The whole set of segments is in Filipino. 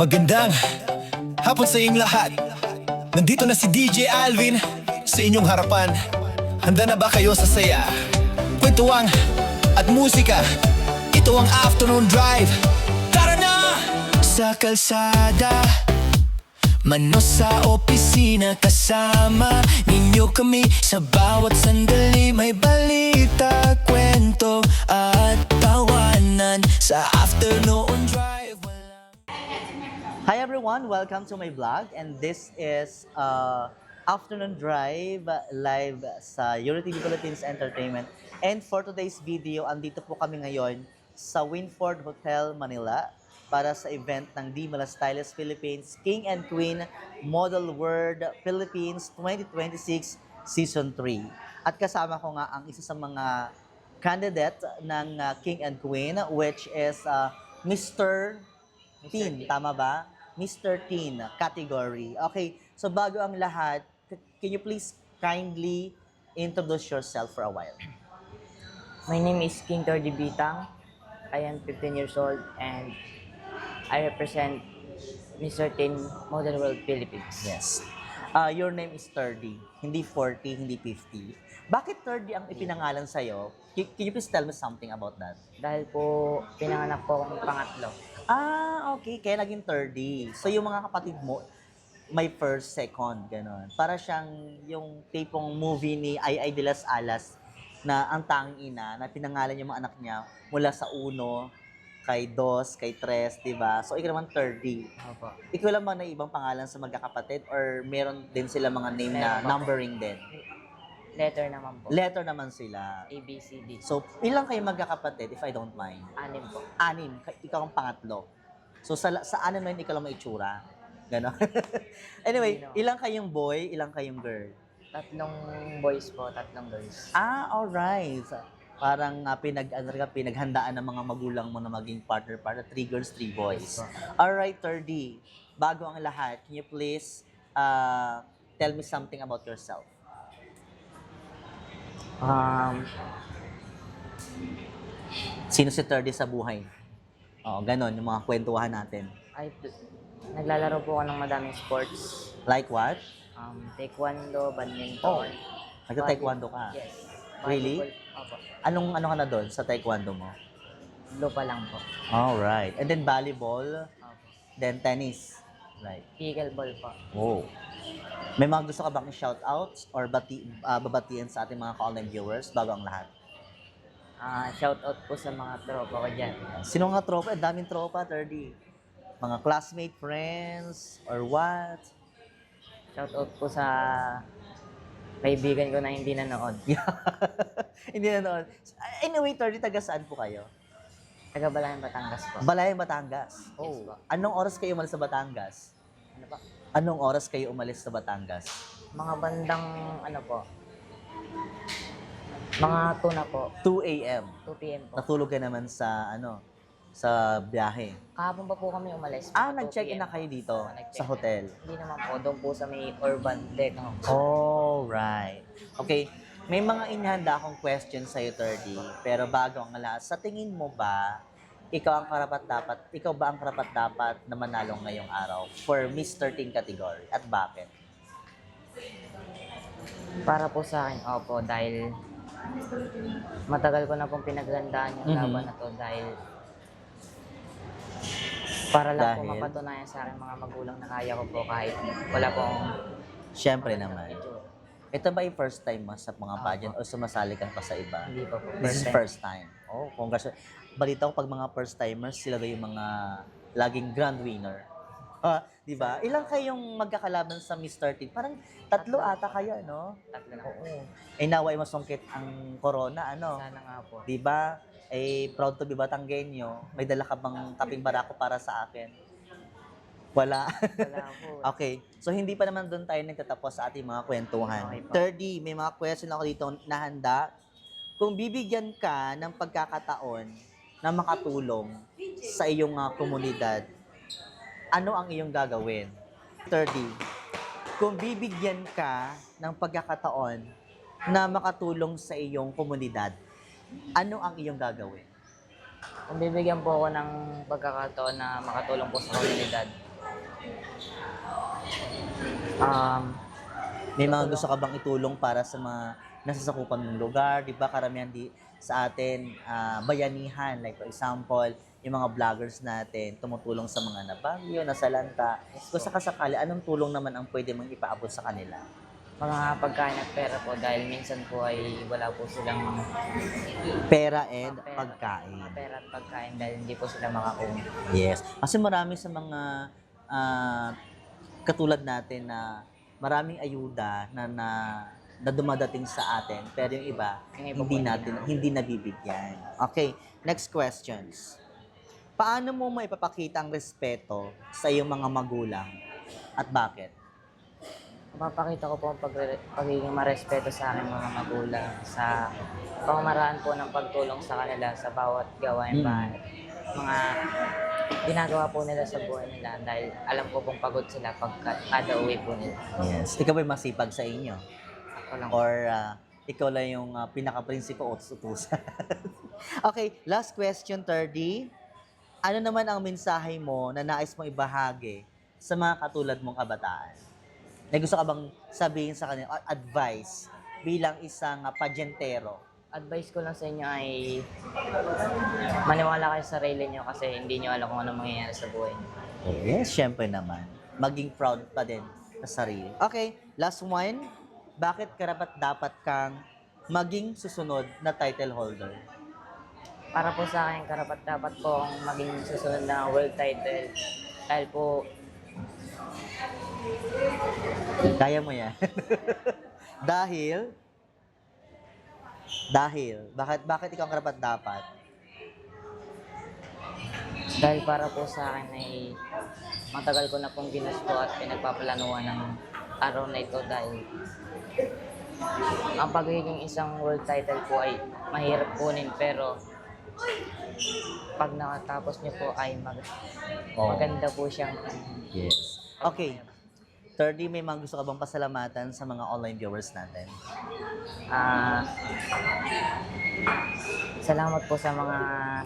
Magandang hapon sa inyong lahat. Nandito na si DJ Alvin sa inyong harapan. Handa na ba kayo sa saya, kwentuhan at musika? Ito ang Afternoon Drive. Tara na! Sa kalsada, mano sa opisina, kasama ninyo kami. Sa bawat sandali may balita, kwento at tawanan. Sa Afternoon Drive. Hi everyone, welcome to my vlog, and this is Afternoon Drive live sa EuroTV Philippines Entertainment. And for today's video, andito po kami ngayon sa Winford Hotel, Manila para sa event ng Di Mala Stylist Philippines King and Queen Model World Philippines 2026 Season 3. At kasama ko nga ang isa sa mga candidate ng King and Queen, which is Mr. Teen, tama ba? Mr. Teen category. Okay, so bago ang lahat, can you please kindly introduce yourself for a while? My name is King Tordi Bitang. I am 15 years old and I represent Mr. Teen Model World Philippines. Yes. Your name is 30, hindi 40, hindi 50. Bakit 30 ang ipinangalan sa'yo? Can you please tell me something about that? Dahil po pinanganak po akong pangatlo. Okay. Kaya naging 30. So yung mga kapatid mo, may first, second, gano'n. Para siyang yung tipong movie ni Ay de las Alas na ang tanging ina, na pinangalan yung mga anak niya mula sa uno, kay dos, kay tres, di ba? So ikaw naman 30. Opo. Ikaw lang ba na ibang pangalan sa magkakapatid or meron din sila mga name na Meron po. numbering din? Letter naman po. Letter naman sila. A, B, C, D. So, ilang kayo magkakapatid, if I don't mind? 6 po. 6. Ikaw ang pangatlo. So, sa 6 na yun, ikaw lang may itsura. Ganon. Anyway, ilang kayong boy, ilang kayong girl? 3 boys po, 3 girls. Alright. Parang pinaghandaan ng mga magulang mo na maging partner para 3 girls, 3 boys. Alright, 30. Bago ang lahat, can you please tell me something about yourself? Sino si 30 sa buhay? Oo, ganon, yung mga kwentuhan natin. Naglalaro po ako ng madaming sports. Like what? Taekwondo, badminton. Nagta-taekwondo ka? Yes. Really? Volleyball. Opo. Anong ano ka na doon sa taekwondo mo? Blue pa lang po. Alright. And then volleyball, Opo. then tennis. Right. Pickleball po. Wow. May mga gusto ka bang shoutouts or babatiin sa ating mga ka-online viewers bago ang lahat? Shout out po sa mga tropa ko dyan. Sino nga tropa? Daming tropa, 30. Mga classmate, friends, or what? Shout out po sa kaibigan ko na hindi nanood. Hindi na noon. Anyway, 30, taga saan po kayo? Taga Balayan, Batangas po. Balayang, Batangas. Yes po. Anong oras kayo umalis sa Batangas? Ano pa? Anong oras kayo umalis sa Batangas? Mga bandang ano po? Mga 2 na po. 2 a.m. 2 p.m. po. Natulog ka naman sa sa biyahe. Kahapon pa po kami umalis. Nag-check-in na kayo dito Oo, nag-check-in. sa hotel. Hindi naman po. Doon po sa may urban deck. Alright. Okay, may mga inihanda akong question sa iyo, 30. Pero bago ang lahat, sa tingin mo ba, ikaw ba ang karapat-dapat na manalo ngayong araw for Mr. Teen category? At bakit? Para po sa akin, opo, dahil matagal ko na pong pinaglandaan yung laban na to dahil para lang po Dahil? mapatunayan sa akin mga magulang na kaya ko po kahit wala pong Siyempre naman. itsura. Ito ba yung first time mo sa mga pageant o sumasali ka pa sa iba? Hindi pa po. This is time. first time. Oh, congratulations. Balita ko pag mga first timers, sila daw yung mga laging grand winner. Di ba? Ilang kayong magkakalaban sa Mr. Teen? Parang 3 ata kayo, no? 3 na. Oo. Naway masungkit ang corona, ano? Sana nga po. Di ba? Proud to be Batanggenyo. May dala ka bang kaping barako para sa akin? Wala. Wala po. Okay. So, hindi pa naman doon tayo nagtatapos sa ating mga kwentuhan. Okay po. 30, may mga question ako dito na handa. Kung bibigyan ka ng pagkakataon na makatulong sa iyong komunidad, ano ang iyong gagawin? 30, kung bibigyan ka ng pagkakataon na makatulong sa iyong komunidad, ano ang iyong gagawin? Kung bibigyan po ako ng pagkakataon na makatulong po sa komunidad, Um, May mga gusto ka bang itulong para sa mga nasasakupan mong lugar? Di ba karamihan sa atin, bayanihan. Like for example, yung mga vloggers natin, tumutulong sa mga nabagyo, nasalanta. Kung sakasakali, anong tulong naman ang pwede mong ipaabot sa kanila? mga pagkain at pera po dahil minsan po ay wala po silang Pera and pera, pagkain. mga pera at pagkain dahil hindi po sila makakuha. Yes. Kasi marami sa mga katulad natin na maraming ayuda na dumadating sa atin, pero yung iba, Yung iba po, hindi nabibigyan. Okay, next questions. Paano mo maipapakita ang respeto sa iyong mga magulang at bakit? Mapapakita ko po ang pagiging marespeto sa aking mga magulang sa pamamaraan po ng pagtulong sa kanila sa bawat gawain bahay. Mga ginagawa po nila sa buhay nila dahil alam ko pong pagod sila pagka kada uwi po nila. Yes. Ikaw ba'y masipag sa inyo? Ako lang. Or ikaw lang yung pinaka-prinsipo o utusan? Okay, last question, 30. Ano naman ang mensahe mo na nais mong ibahagi sa mga katulad mong kabataan? May gusto ka bang sabihin sa kanila, or advice bilang isang pageantero? Advice ko lang sa inyo ay maniwala kayo sa sarili nyo kasi hindi nyo alam kung ano mangyayari sa buhay nyo. Yes, syempre naman. Maging proud pa din sa sarili. Okay, last one. Bakit karapat dapat kang maging susunod na title holder? Para po sa akin, karapat dapat po akong maging susunod na world title dahil po Kaya mo yan. Bakit ikaw ang karapat dapat? dahil para po sa akin ay matagal ko na pong ginusto at pinagpaplanuhan ng araw na ito dahil ang pagiging isang world title po ay mahirap kunin pero pag nakatapos niyo po ay Oh. maganda po siyang Yes. Okay. 30, may mga gusto ka bang pasalamatan sa mga online viewers natin? Salamat po sa mga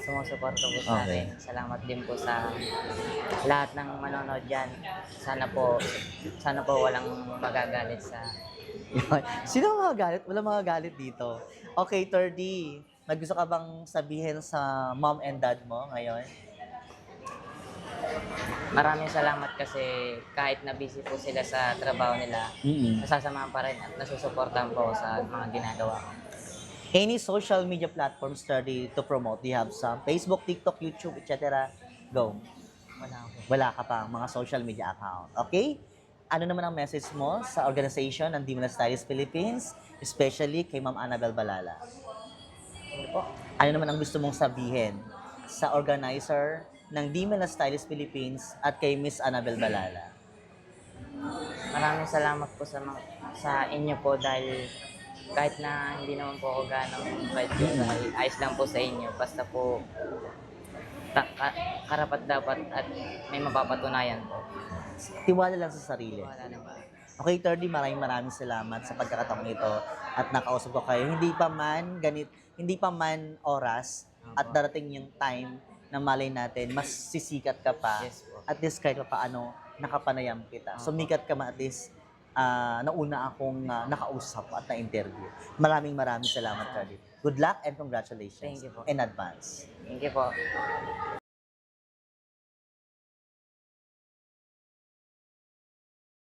sumusuporta po sa Okay. atin. Salamat din po sa lahat ng manonood dyan. Sana po walang magagalit sa... Sino ang mga galit? Wala mga galit dito. Okay, 30. May gusto ka bang sabihin sa mom and dad mo ngayon? Maraming salamat kasi kahit na busy po sila sa trabaho nila, nasasamahan pa rin at nasusuportahan po ako sa mga ginagawa ko. Any social media platforms 30 to promote? Do you have some? Facebook, TikTok, YouTube, etc.? Go. Wala po. Wala ka pa mga social media account. Okay? Ano naman ang message mo sa organization ng Dimala Stylist Philippines, especially kay Ma'am Annabel Balala? Ano po? Ano naman ang gusto mong sabihin sa organizer ng Dimala Stylist Philippines at kay Miss Annabel Balala? Maraming salamat po sa inyo po dahil kahit na hindi naman po ako ganong bait yun dahil ayos lang po sa inyo. Basta po karapat dapat at may mapapatunayan po. Tiwala lang sa sarili. Wala na ba? Okay, 30, maraming salamat sa pagkakataong ito at nakausap ko kayo. Hindi pa man oras at darating yung time na malay natin, mas sisikat ka pa. Yes po. At least kahit pa paano, nakapanayam kita. Sumikat ka man at least nauna akong nakausap at na-interview. Maraming salamat, 30. Good luck and congratulations Thank you po. in advance. Thank you po.